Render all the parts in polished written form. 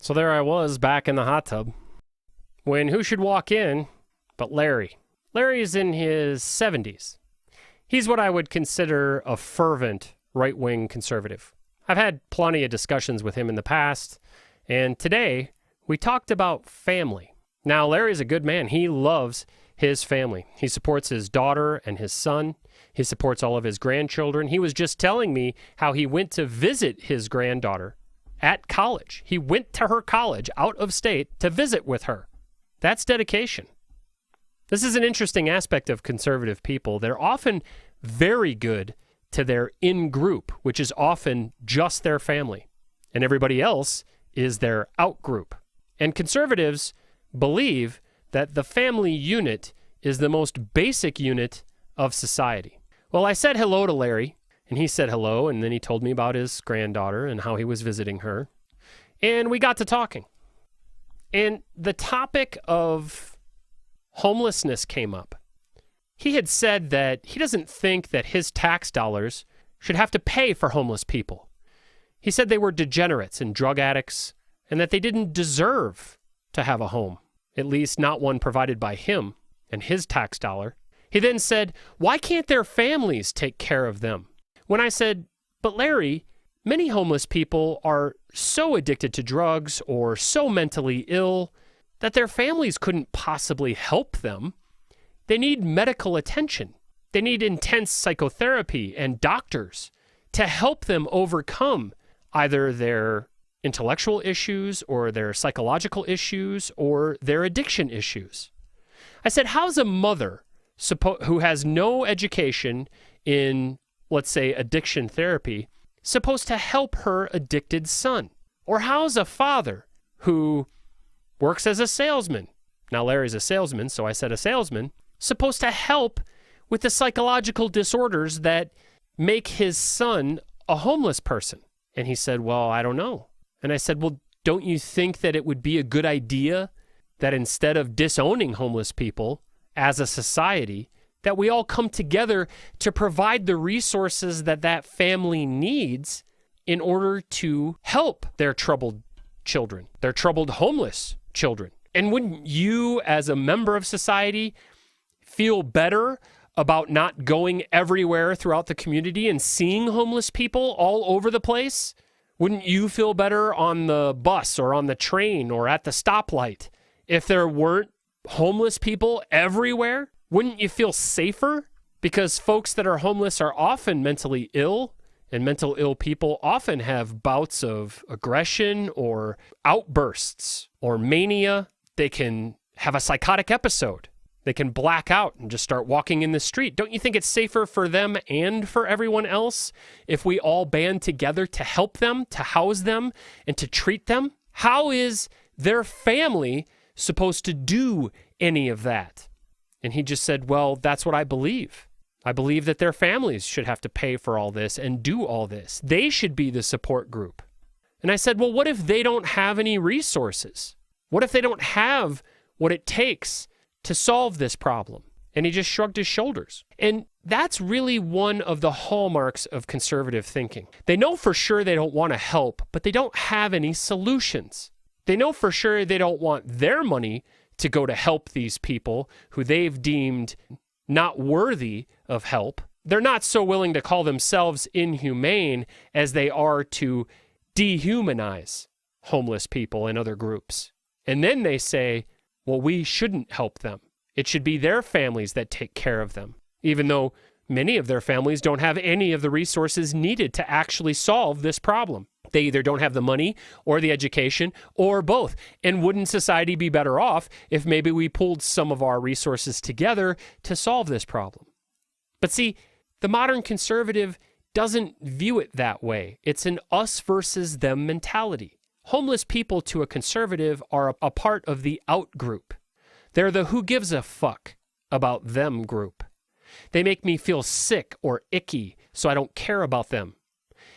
So there I was back in the hot tub when who should walk in but Larry. Larry is in his 70s. He's what I would consider a fervent right-wing conservative. I've had plenty of discussions with him in the past, and today we talked about family. Now, Larry's a good man. He loves his family. He supports his daughter and his son. He supports all of his grandchildren. He was just telling me how he went to visit his granddaughter at college. He went to her college out of state to visit with her. That's dedication. This is an interesting aspect of conservative people. They're often very good to their in-group, which is often just their family, and everybody else is their out-group. And conservatives believe that the family unit is the most basic unit of society. Well, I said hello to Larry, and he said hello, and then he told me about his granddaughter and how he was visiting her. And we got to talking. And the topic of homelessness came up. He had said that he doesn't think that his tax dollars should have to pay for homeless people. He said they were degenerates and drug addicts, and that they didn't deserve to have a home, at least not one provided by him and his tax dollar. He then said, why can't their families take care of them? When I said, but Larry, many homeless people are so addicted to drugs or so mentally ill that their families couldn't possibly help them. They need medical attention. They need intense psychotherapy and doctors to help them overcome either their intellectual issues or their psychological issues or their addiction issues. I said, how's a mother who has no education in, let's say, addiction therapy, supposed to help her addicted son? Or how's a father who works as a salesman? Now, Larry's a salesman, so I said a salesman, supposed to help with the psychological disorders that make his son a homeless person? And he said, well, I don't know. And I said, well, don't you think that it would be a good idea that instead of disowning homeless people as a society, that we all come together to provide the resources that that family needs in order to help their troubled children, their troubled homeless children? And wouldn't you, as a member of society, feel better about not going everywhere throughout the community and seeing homeless people all over the place? Wouldn't you feel better on the bus or on the train or at the stoplight if there weren't homeless people everywhere? Wouldn't you feel safer? Because folks that are homeless are often mentally ill, and mental ill people often have bouts of aggression or outbursts or mania. They can have a psychotic episode. They can black out and just start walking in the street. Don't you think it's safer for them and for everyone else if we all band together to help them, to house them, and to treat them? How is their family supposed to do any of that? And he just said, well, that's what I believe. I believe that their families should have to pay for all this and do all this. They should be the support group. And I said, well, what if they don't have any resources? What if they don't have what it takes to solve this problem? And he just shrugged his shoulders. And that's really one of the hallmarks of conservative thinking. They know for sure they don't want to help, but they don't have any solutions. They know for sure they don't want their money to go to help these people who they've deemed not worthy of help. They're not so willing to call themselves inhumane as they are to dehumanize homeless people and other groups. And then they say, well, we shouldn't help them. It should be their families that take care of them, even though many of their families don't have any of the resources needed to actually solve this problem. They either don't have the money or the education or both. And wouldn't society be better off if maybe we pulled some of our resources together to solve this problem? But see, the modern conservative doesn't view it that way. It's an us versus them mentality. Homeless people to a conservative are a part of the out group. They're the who gives a fuck about them group. They make me feel sick or icky, so I don't care about them.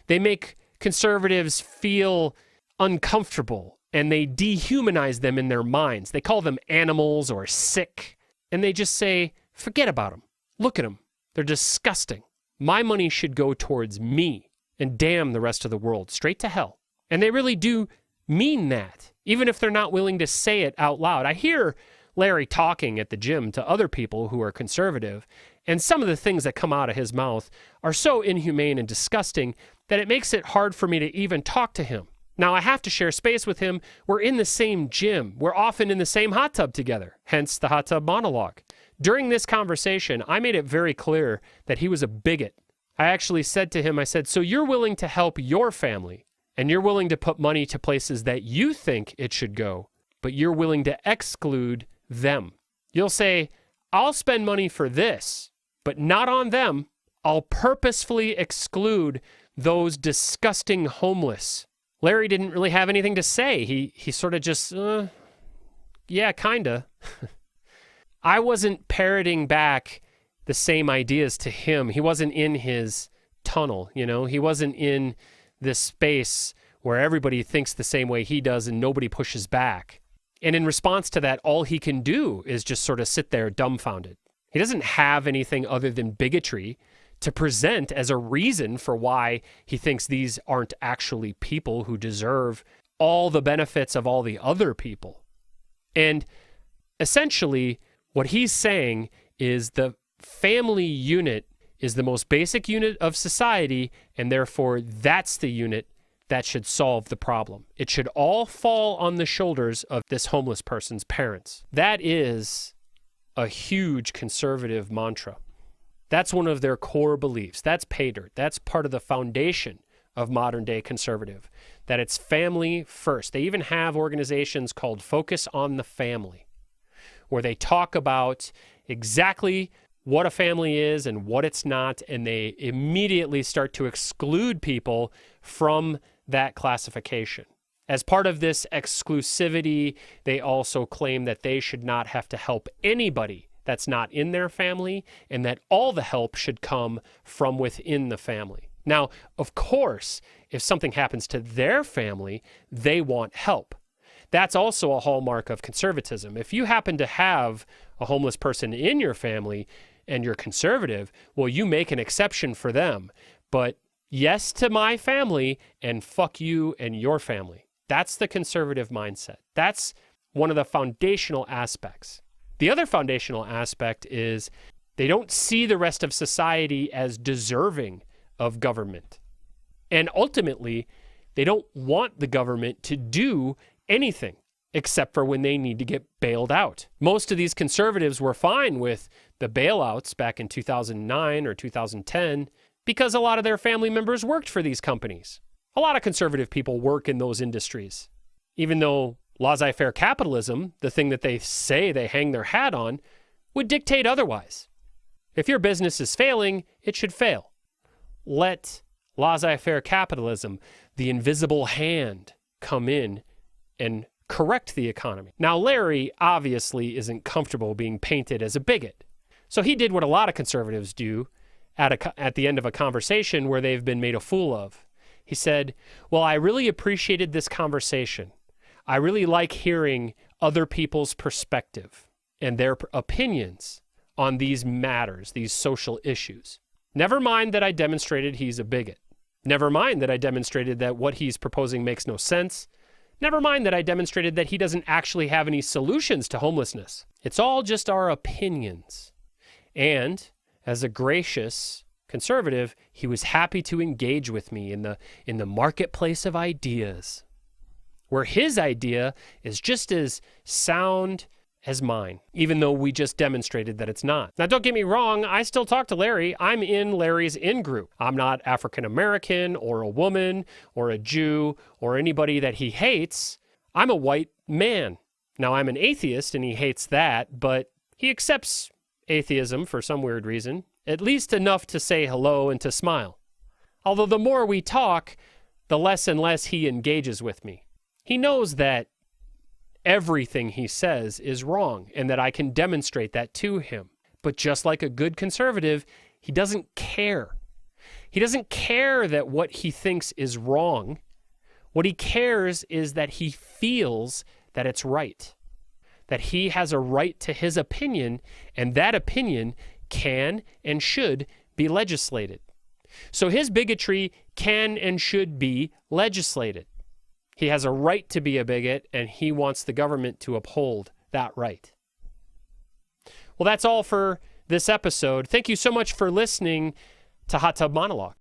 They make conservatives feel uncomfortable, and they dehumanize them in their minds. They call them animals or sick, and they just say, forget about them. Look at them. They're disgusting. My money should go towards me, and damn the rest of the world, straight to hell. And they really do mean that, even if they're not willing to say it out loud. I hear Larry talking at the gym to other people who are conservative, and some of the things that come out of his mouth are so inhumane and disgusting that it makes it hard for me to even talk to him. Now, I have to share space with him. We're in the same gym. We're often in the same hot tub together, hence the Hot Tub Monologue. During this conversation, I made it very clear that he was a bigot. I actually said to him, I said, so you're willing to help your family, and you're willing to put money to places that you think it should go, but you're willing to exclude them. You'll say, I'll spend money for this, but not on them. I'll purposefully exclude those disgusting homeless. Larry didn't really have anything to say. He sort of just, yeah, kinda. I wasn't parroting back the same ideas to him. He wasn't in his tunnel, you know? He wasn't in this space where everybody thinks the same way he does and nobody pushes back. And in response to that, all he can do is just sort of sit there dumbfounded. He doesn't have anything other than bigotry to present as a reason for why he thinks these aren't actually people who deserve all the benefits of all the other people. And essentially, what he's saying is the family unit is the most basic unit of society, and therefore that's the unit that should solve the problem. It should all fall on the shoulders of this homeless person's parents. That is a huge conservative mantra. That's one of their core beliefs. That's pay dirt. That's part of the foundation of modern day conservative, that it's family first. They even have organizations called Focus on the Family, where they talk about exactly what a family is and what it's not, and they immediately start to exclude people from that classification. As part of this exclusivity, they also claim that they should not have to help anybody that's not in their family, and that all the help should come from within the family. Now, of course, if something happens to their family, they want help. That's also a hallmark of conservatism. If you happen to have a homeless person in your family and you're conservative, well, you make an exception for them. But yes to my family and fuck you and your family. That's the conservative mindset. That's one of the foundational aspects. The other foundational aspect is they don't see the rest of society as deserving of government. And ultimately, they don't want the government to do anything except for when they need to get bailed out. Most of these conservatives were fine with the bailouts back in 2009 or 2010 because a lot of their family members worked for these companies. A lot of conservative people work in those industries, even though laissez-faire capitalism, the thing that they say they hang their hat on, would dictate otherwise. If your business is failing, it should fail. Let laissez-faire capitalism, the invisible hand, come in and correct the economy. Now, Larry obviously isn't comfortable being painted as a bigot. So he did what a lot of conservatives do at the end of a conversation where they've been made a fool of. He said, well, I really appreciated this conversation. I really like hearing other people's perspective and their opinions on these matters, these social issues. Never mind that I demonstrated he's a bigot. Never mind that I demonstrated that what he's proposing makes no sense. Never mind that I demonstrated that he doesn't actually have any solutions to homelessness. It's all just our opinions. And as a gracious conservative, he was happy to engage with me in the marketplace of ideas, where his idea is just as sound as mine, even though we just demonstrated that it's not. Now, don't get me wrong, I still talk to Larry. I'm in Larry's in-group. I'm not African American or a woman or a Jew or anybody that he hates. I'm a white man. Now, I'm an atheist and he hates that, but he accepts atheism for some weird reason, at least enough to say hello and to smile. Although the more we talk, the less and less he engages with me. He knows that everything he says is wrong and that I can demonstrate that to him. But just like a good conservative, he doesn't care. He doesn't care that what he thinks is wrong. What he cares is that he feels that it's right, that he has a right to his opinion, and that opinion can and should be legislated. So his bigotry can and should be legislated. He has a right to be a bigot, and he wants the government to uphold that right. Well, that's all for this episode. Thank you so much for listening to Hot Tub Monologues.